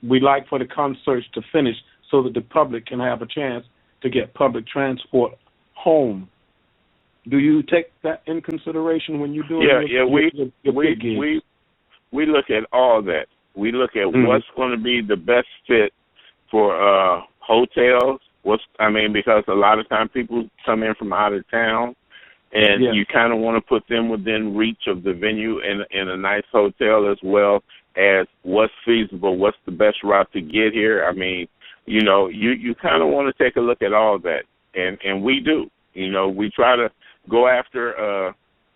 we like for the concerts to finish so that the public can have a chance to get public transport home. Do you take that in consideration when you're doing your big gigs? We look at all that. We look at what's going to be the best fit for hotels. Because a lot of times people come in from out of town, and you kind of want to put them within reach of the venue in a nice hotel as well. as what's feasible, what's the best route to get here. I mean, you know, you kind of want to take a look at all that, and we do. You know, we try to go after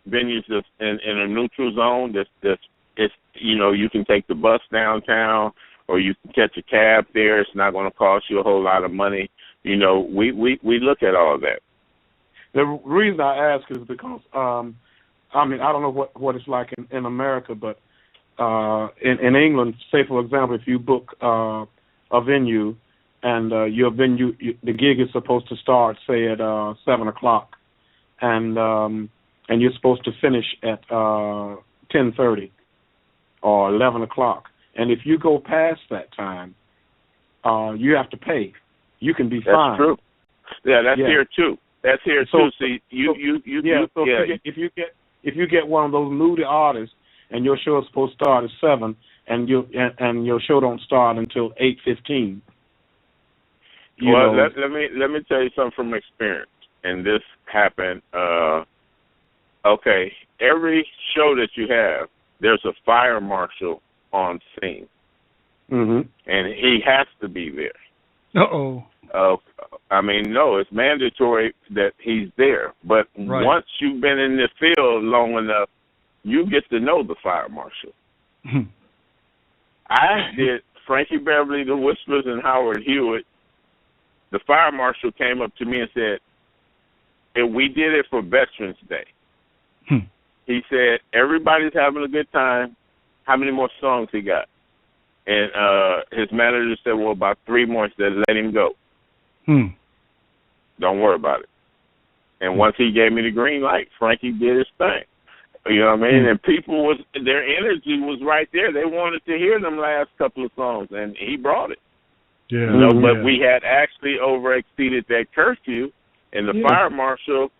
venues that's in a neutral zone. It's you know, you can take the bus downtown, or you can catch a cab there. It's not going to cost you a whole lot of money. You know, we look at all that. The reason I ask is because, I mean, I don't know what it's like in America, but in England, say, for example, if you book a venue and your venue, the gig is supposed to start, say, at 7 o'clock, and you're supposed to finish at 10:30 or 11 o'clock. And if you go past that time, you have to pay. You can be fined. That's true. Yeah, that's here too. That's here too. See, if you get one of those moody artists and your show is supposed to start at 7 and your show don't start until 8:15. Well, let me tell you something from experience, and this happened. Okay, every show that you have, there's a fire marshal on scene, and he has to be there. I mean, no, it's mandatory that he's there. But once you've been in the field long enough, you get to know the fire marshal. I did Frankie Beverly, the Whisperers, and Howard Hewitt. The fire marshal came up to me and said, and we did it for Veterans Day. He said, everybody's having a good time. How many more songs he got? And his manager said, well, about 3 more. He said, let him go. Don't worry about it. And once he gave me the green light, Frankie did his thing. You know what I mean? And people their energy was right there. They wanted to hear them last couple of songs, and he brought it. Yeah. You know, but we had actually overexceeded that curfew, and the fire marshal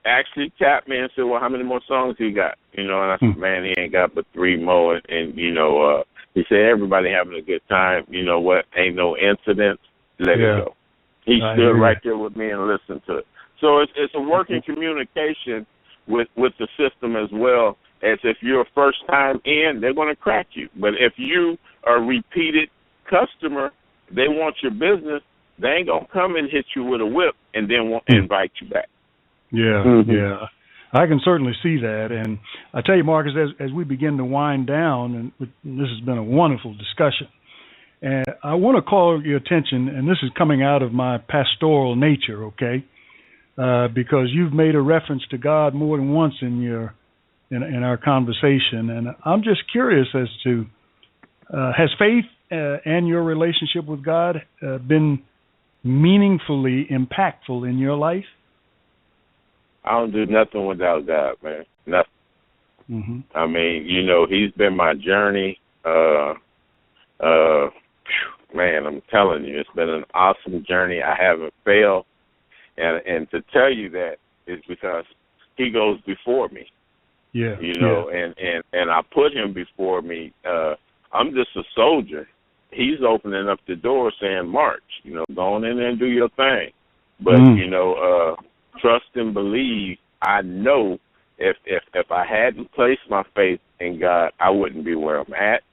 actually tapped me and said, well, how many more songs he got? You know, and I said, man, he ain't got but 3 more. And you know, he said, everybody having a good time. You know what? Ain't no incidents. Let it go. He stood right there with me and listened to it. So it's a working communication with the system as well, as if you're a first time in, they're going to crack you. But if you are a repeated customer, they want your business, they ain't going to come and hit you with a whip and then won't invite you back. Yeah, yeah. I can certainly see that. And I tell you, Marcus, as we begin to wind down, and this has been a wonderful discussion, and I want to call your attention, and this is coming out of my pastoral nature, okay, because you've made a reference to God more than once in our conversation, and I'm just curious as to, has faith and your relationship with God been meaningfully impactful in your life? I don't do nothing without God, man. Nothing. I mean, you know, he's been my journey. Man, I'm telling you, it's been an awesome journey. I haven't failed. And to tell you that is because he goes before me. Yeah. You know, and I put him before me. I'm just a soldier. He's opening up the door saying, march, you know, go on in there and do your thing. But, you know, trust and believe. I know if I hadn't placed my faith in God, I wouldn't be where I'm at.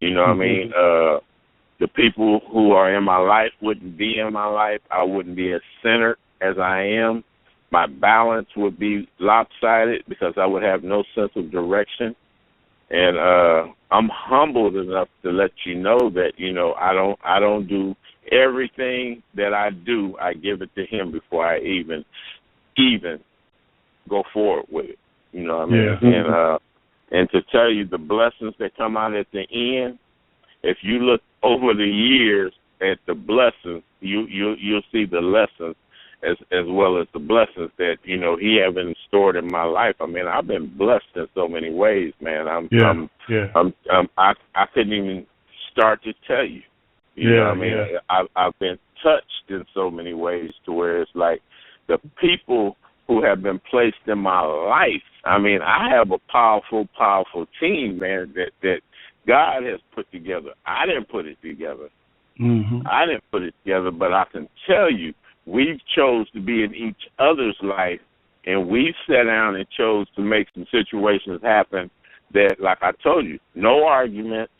You know what I mean? The people who are in my life wouldn't be in my life. I wouldn't be as centered as I am. My balance would be lopsided because I would have no sense of direction. And I'm humbled enough to let you know that, you know, I don't do everything that I do. I give it to him before I even go forward with it. You know what I mean? Yeah. And to tell you the blessings that come out at the end, if you look over the years at the blessings, you'll see the lessons as well as the blessings that, you know, he haven't stored in my life. I mean, I've been blessed in so many ways, man. I couldn't even start to tell you. You know what I mean? I've been touched in so many ways to where it's like the people who have been placed in my life. I mean, I have a powerful team, man, that God has put together. I didn't put it together. I didn't put it together, but I can tell you, we've chose to be in each other's life, and we've sat down and chose to make some situations happen that, like I told you, no arguments,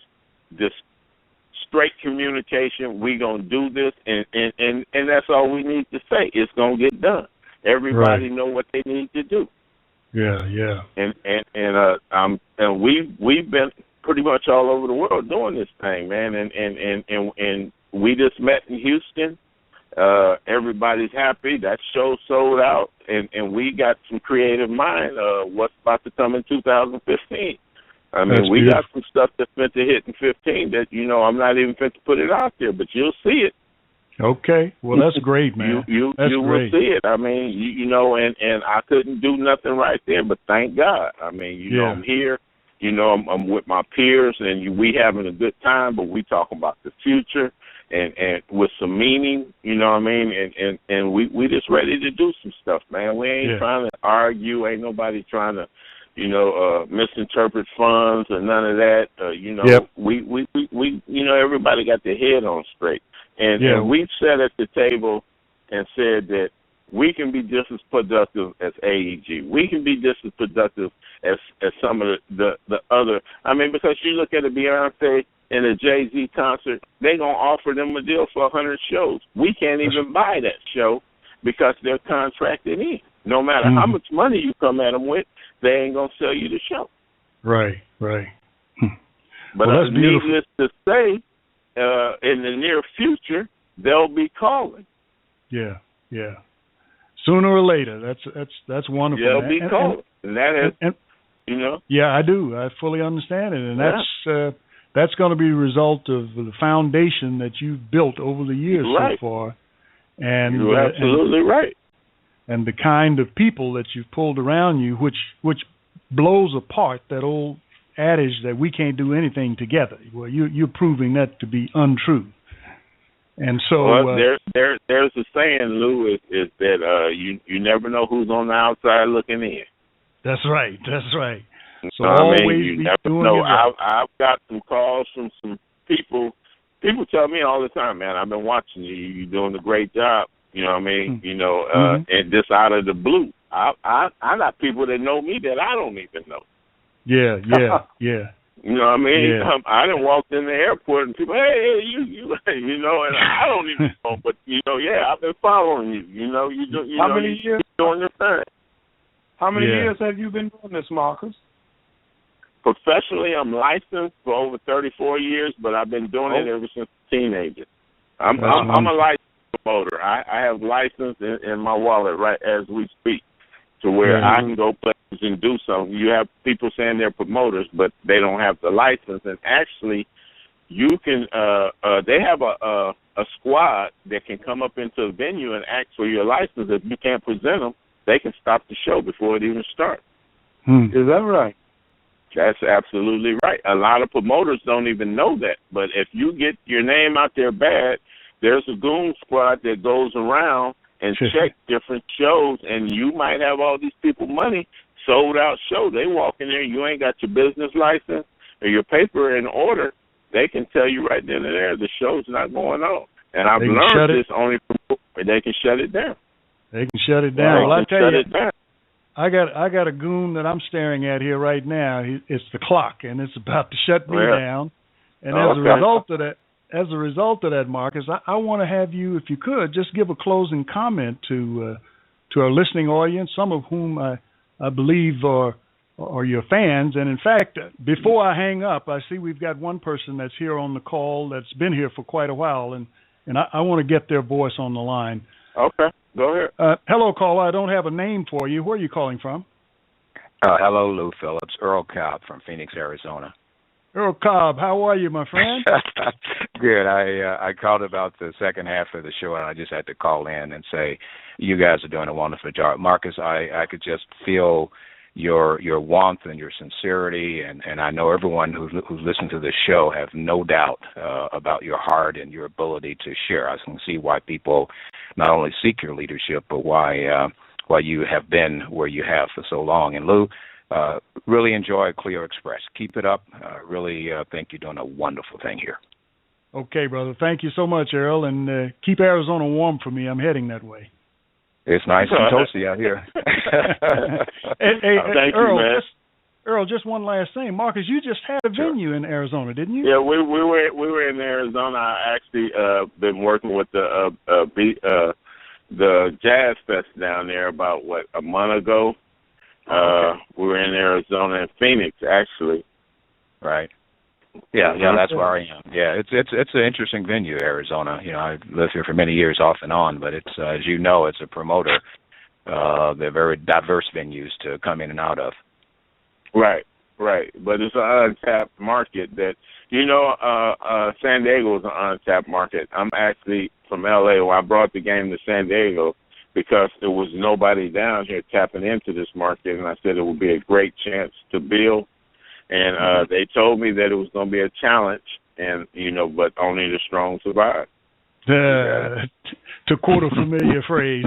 just straight communication. We gonna do this, and that's all we need to say. It's gonna get done. Everybody know what they need to do. Yeah. And we've been pretty much all over the world doing this thing, man. And we just met in Houston. Everybody's happy. That show sold out, and we got some creative mind. What's about to come in 2015? I mean, we got some stuff that's meant to hit in 15 that, I'm not even fit to put it out there, but you'll see it. Okay. Well, that's great, man. You will see it. I mean, and I couldn't do nothing right there, but thank God. I mean, I'm here. I'm with my peers, and we having a good time, but we talking about the future and with some meaning, you know what I mean? And we just ready to do some stuff, man. We ain't trying to argue. Ain't nobody trying to, misinterpret funds or none of that. We everybody got their head on straight. And we sat at the table and said that we can be just as productive as AEG. We can be just as productive as some of the other. I mean, because you look at a Beyonce and a Jay-Z concert, they going to offer them a deal for 100 shows. We can't even buy that show because they're contracted in. No matter how much money you come at them with, they ain't going to sell you the show. Right. But needless to say, in the near future, they'll be calling. Yeah. Sooner or later, that's wonderful. They'll be calling, and that is, Yeah, I do. I fully understand it, and that's going to be a result of the foundation that you've built over the years so far. And you're absolutely right. And the kind of people that you've pulled around you, which blows apart that old adage that we can't do anything together. Well, you're proving that to be untrue. And so there's a saying, Lou, is that you never know who's on the outside looking in. That's right. So always you never doing know. Right. I've got some calls from some people. People tell me all the time, man, I've been watching you. You're doing a great job. You know what I mean? And just out of the blue, I got people that know me that I don't even know. Yeah. You know what I mean? Yeah. I done walked in the airport and people, hey, you, and I don't even know, but I've been following you. How many years? Doing your thing. How many years have you been doing this, Marcus? Professionally, I'm licensed for over 34 years, but I've been doing it ever since a teenager. I'm a licensed promoter. I have license in my wallet right as we speak, to where I can go places and do something. You have people saying they're promoters, but they don't have the license. And actually, you can. They have a squad that can come up into a venue and ask for your license. If you can't present them, they can stop the show before it even starts. Is that right? That's absolutely right. A lot of promoters don't even know that. But if you get your name out there bad, there's a goon squad that goes around and check different shows, and you might have all these people money, sold out show. They walk in there, you ain't got your business license or your paper in order. They can tell you right then and there the show's not going on. And I've learned this only from they can shut it down. They can shut it down. Well, I tell you, down. I got a goon that I'm staring at here right now. It's the clock, and it's about to shut me down. And as a result of that, Marcus, I want to have you, if you could, just give a closing comment to our listening audience, some of whom I believe are your fans. And in fact, before I hang up, I see we've got one person that's here on the call that's been here for quite a while, and I want to get their voice on the line. Okay, go ahead. Hello, caller. I don't have a name for you. Where are you calling from? Hello, Lou Phillips. Earl Cobb from Phoenix, Arizona. Earl Cobb, how are you, my friend? Good. I called about the second half of the show, and I just had to call in and say you guys are doing a wonderful job. Marcus, I could just feel your warmth and your sincerity, and I know everyone who's listened to this show have no doubt about your heart and your ability to share. I can see why people not only seek your leadership, but why you have been where you have for so long. And Lou, really enjoy Clio Express. Keep it up. Really think you're doing a wonderful thing here. Okay, brother. Thank you so much, Earl, and keep Arizona warm for me. I'm heading that way. It's nice and toasty out here. Hey, Thank Earl, you, man. Earl, just one last thing. Marcus, you just had a venue in Arizona, didn't you? Yeah, we were in Arizona. I actually been working with the Jazz Fest down there about a month ago. Okay. We were in Arizona and Phoenix actually. Right. Yeah, that's where I am. Yeah, it's an interesting venue, Arizona. You know, I've lived here for many years off and on, but it's as you know, it's a promoter. They're very diverse venues to come in and out of. Right. But it's an untapped market that, San Diego is an untapped market. I'm actually from L.A. Well, I brought the game to San Diego because there was nobody down here tapping into this market, and I said it would be a great chance to build. And they told me that it was going to be a challenge, and, but only the strong survive. To quote a familiar phrase.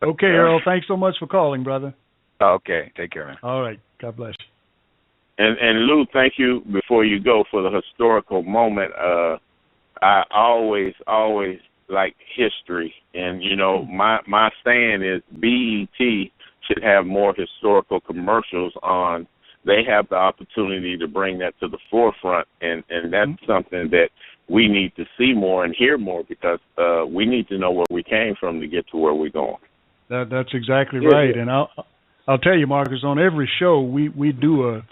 Okay, Earl, thanks so much for calling, brother. Okay, take care, man. All right, God bless you. And Lou, thank you before you go for the historical moment. I always like history, and my saying is BET should have more historical commercials on. They have the opportunity to bring that to the forefront, and that's something that we need to see more and hear more because we need to know where we came from to get to where we're going. That's exactly right, and I'll tell you, Marcus, on every show we do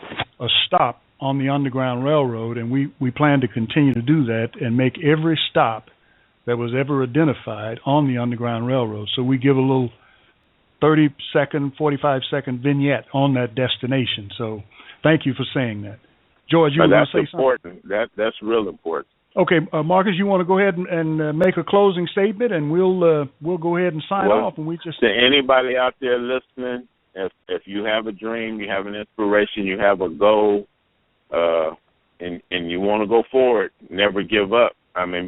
a stop on the Underground Railroad, and we plan to continue to do that and make every stop that was ever identified on the Underground Railroad. So we give a little 30-second, 45-second vignette on that destination. So thank you for saying that. George, you were going to say important. Something? That's real important. Okay, Marcus, you want to go ahead and make a closing statement, and we'll go ahead and sign off. And we just to anybody out there listening, if you have a dream, you have an inspiration, you have a goal, and you want to go forward, never give up.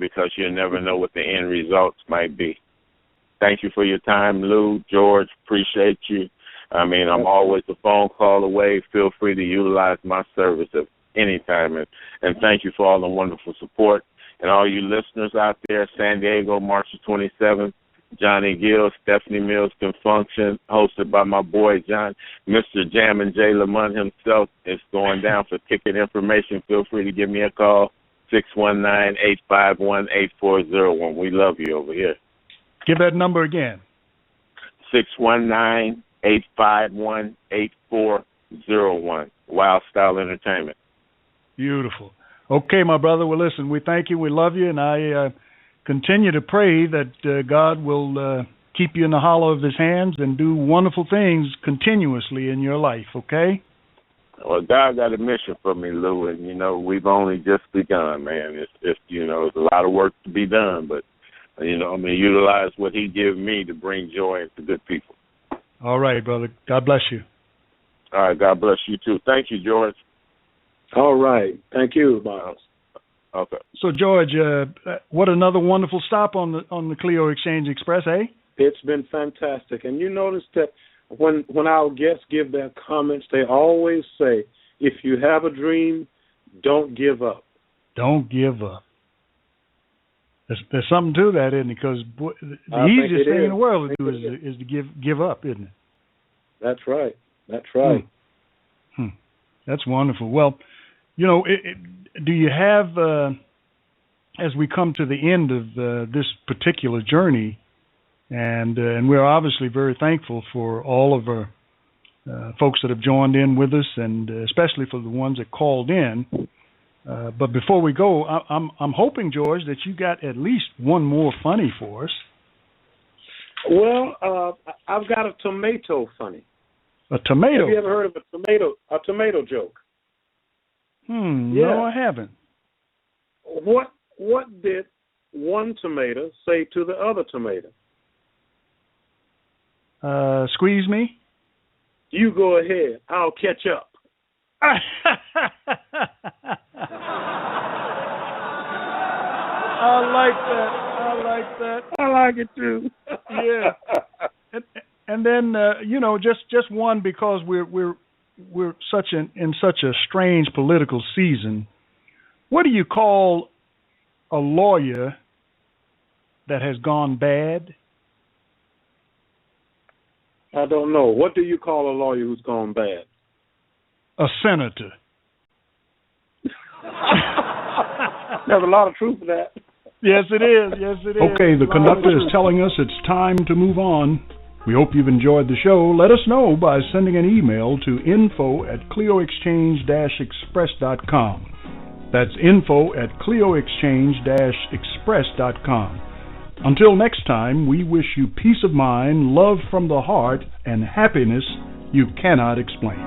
Because you never know what the end results might be. Thank you for your time, Lou, George. Appreciate you. I'm always a phone call away. Feel free to utilize my service at any time. And thank you for all the wonderful support. And all you listeners out there, San Diego, March the 27th, Johnny Gill, Stephanie Mills Can Function, hosted by my boy, Mr. Jam and J. Lamont himself. It's going down. For ticket information, feel free to give me a call, 619-851-8401. We love you over here. Give that number again. 619-851-8401. Wildstyle Entertainment. Beautiful. Okay, my brother. Well, listen, we thank you. We love you. And I continue to pray that God will keep you in the hollow of his hands and do wonderful things continuously in your life, okay? Well, God got a mission for me, Lou, and, we've only just begun, man. It's there's a lot of work to be done, but, utilize what he gave me to bring joy to good people. All right, brother. God bless you. All right, God bless you, too. Thank you, George. All right. Thank you, Miles. Okay. So, George, what another wonderful stop on the Clio Exchange Express, eh? It's been fantastic. And you notice that when our guests give their comments, they always say, if you have a dream, don't give up. Don't give up. There's something to that, isn't it? Because the easiest thing in the world to do is to give up, isn't it? That's right. That's right. That's wonderful. Well, do you have, as we come to the end of this particular journey, and we're obviously very thankful for all of our folks that have joined in with us, and especially for the ones that called in. But before we go, I'm hoping, George, that you got at least one more funny for us. Well, I've got a tomato funny. A tomato? Have you ever heard of a tomato joke? No, I haven't. What did one tomato say to the other tomato? Squeeze me? You go ahead. I'll catch up. I like that. I like it too. Yeah. And then just one, because we're in such a strange political season. What do you call a lawyer that has gone bad? I don't know. What do you call a lawyer who's gone bad? a senator. There's a lot of truth to that. Yes, it is. Yes, it is. Okay, the conductor is telling us it's time to move on. We hope you've enjoyed the show. Let us know by sending an email to info@clioexchange-express.com. That's info@clioexchange-express.com. Until next time, we wish you peace of mind, love from the heart, and happiness you cannot explain.